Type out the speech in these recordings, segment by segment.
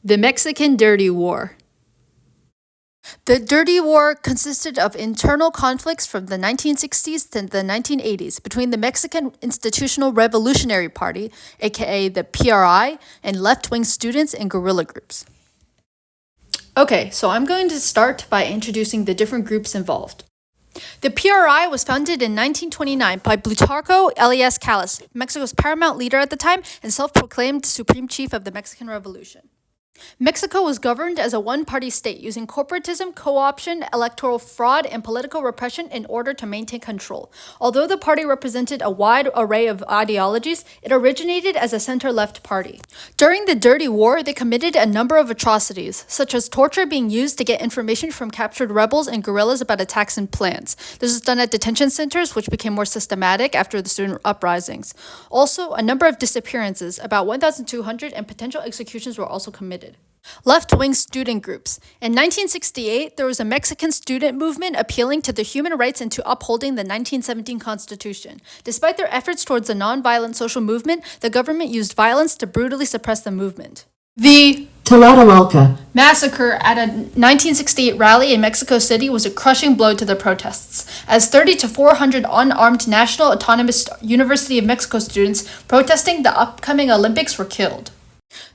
The Mexican Dirty War. The Dirty War consisted of internal conflicts from the 1960s to the 1980s between the Mexican Institutional Revolutionary Party, aka the PRI, and left-wing students and guerrilla groups. Okay, so I'm going to start by introducing the different groups involved. The PRI was founded in 1929 by Plutarco Elias Calles, Mexico's paramount leader at the time and self-proclaimed supreme chief of the Mexican Revolution. Mexico was governed as a one-party state using corporatism, co-option, electoral fraud, and political repression in order to maintain control. Although the party represented a wide array of ideologies, it originated as a center-left party. During the Dirty War, they committed a number of atrocities, such as torture being used to get information from captured rebels and guerrillas about attacks and plans. This was done at detention centers, which became more systematic after the student uprisings. Also, a number of disappearances, about 1,200, and potential executions were also committed. Left-wing student groups. In 1968, there was a Mexican student movement appealing to the human rights and to upholding the 1917 Constitution. Despite their efforts towards a non-violent social movement, the government used violence to brutally suppress the movement. The Tlatelolco massacre at a 1968 rally in Mexico City was a crushing blow to the protests, as 30 to 400 unarmed National Autonomous University of Mexico students protesting the upcoming Olympics were killed.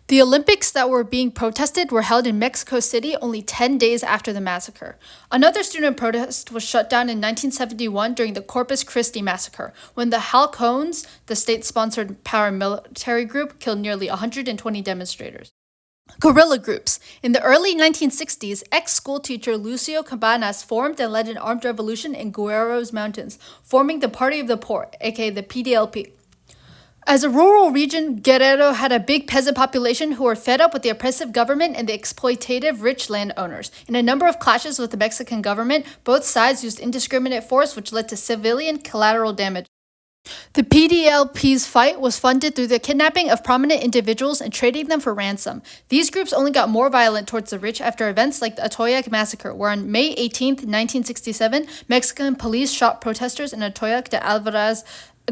The Olympics that were being protested were held in Mexico City only 10 days after the massacre. Another student protest was shut down in 1971 during the Corpus Christi massacre, when the Halcones, the state-sponsored paramilitary group, killed nearly 120 demonstrators. Guerrilla groups. In the early 1960s, ex-schoolteacher Lucio Cabanas formed and led an armed revolution in Guerrero's Mountains, forming the Party of the Poor, aka the PDLP. As a rural region, Guerrero had a big peasant population who were fed up with the oppressive government and the exploitative rich landowners. In a number of clashes with the Mexican government, both sides used indiscriminate force, which led to civilian collateral damage. The PDLP's fight was funded through the kidnapping of prominent individuals and trading them for ransom. These groups only got more violent towards the rich after events like the Atoyac massacre, where on May 18, 1967, Mexican police shot protesters in Atoyac de Alvarez,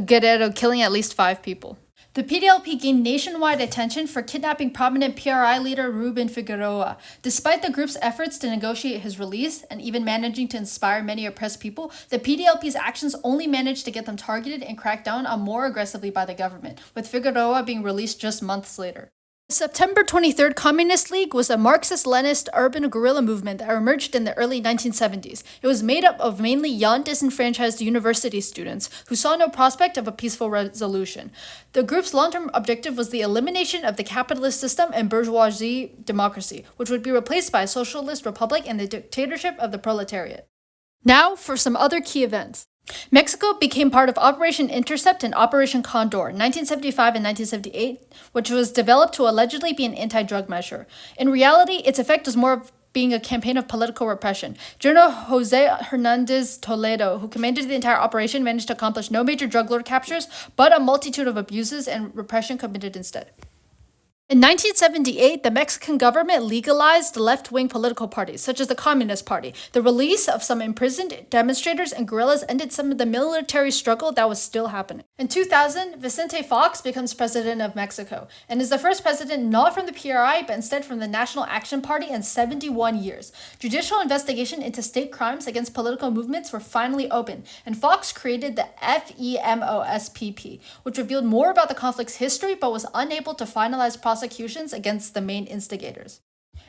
Guerrero, killing at least 5 people. The PDLP gained nationwide attention for kidnapping prominent PRI leader Ruben Figueroa. Despite the group's efforts to negotiate his release and even managing to inspire many oppressed people, the PDLP's actions only managed to get them targeted and cracked down on more aggressively by the government, with Figueroa being released just months later. The September 23rd Communist League was a Marxist-Leninist urban guerrilla movement that emerged in the early 1970s. It was made up of mainly young, disenfranchised university students who saw no prospect of a peaceful resolution. The group's long-term objective was the elimination of the capitalist system and bourgeoisie democracy, which would be replaced by a socialist republic and the dictatorship of the proletariat. Now for some other key events. Mexico became part of Operation Intercept and Operation Condor in 1975 and 1978, which was developed to allegedly be an anti-drug measure. In reality, its effect was more of being a campaign of political repression. General Jose Hernandez Toledo, who commanded the entire operation, managed to accomplish no major drug lord captures, but a multitude of abuses and repression committed instead. In 1978, the Mexican government legalized left-wing political parties, such as the Communist Party. The release of some imprisoned demonstrators and guerrillas ended some of the military struggle that was still happening. In 2000, Vicente Fox becomes president of Mexico, and is the first president not from the PRI, but instead from the National Action Party in 71 years. Judicial investigation into state crimes against political movements were finally opened, and Fox created the FEMOSPP, which revealed more about the conflict's history, but was unable to finalize prosecutions against the main instigators.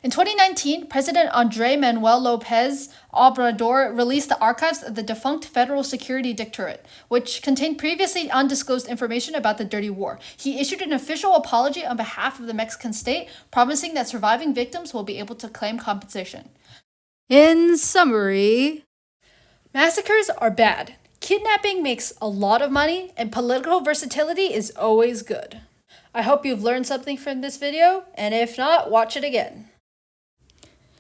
In 2019, President Andrés Manuel López Obrador released the archives of the defunct Federal Security Directorate, which contained previously undisclosed information about the Dirty War. He issued an official apology on behalf of the Mexican state, promising that surviving victims will be able to claim compensation. In summary, massacres are bad. Kidnapping makes a lot of money, and political versatility is always good. I hope you've learned something from this video, and if not, watch it again.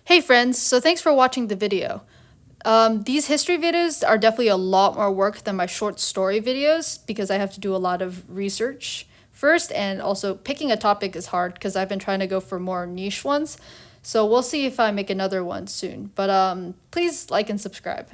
Hey friends, so thanks for watching the video. These history videos are definitely a lot more work than my short story videos because I have to do a lot of research first, and also picking a topic is hard because I've been trying to go for more niche ones. So we'll see if I make another one soon, but please like and subscribe.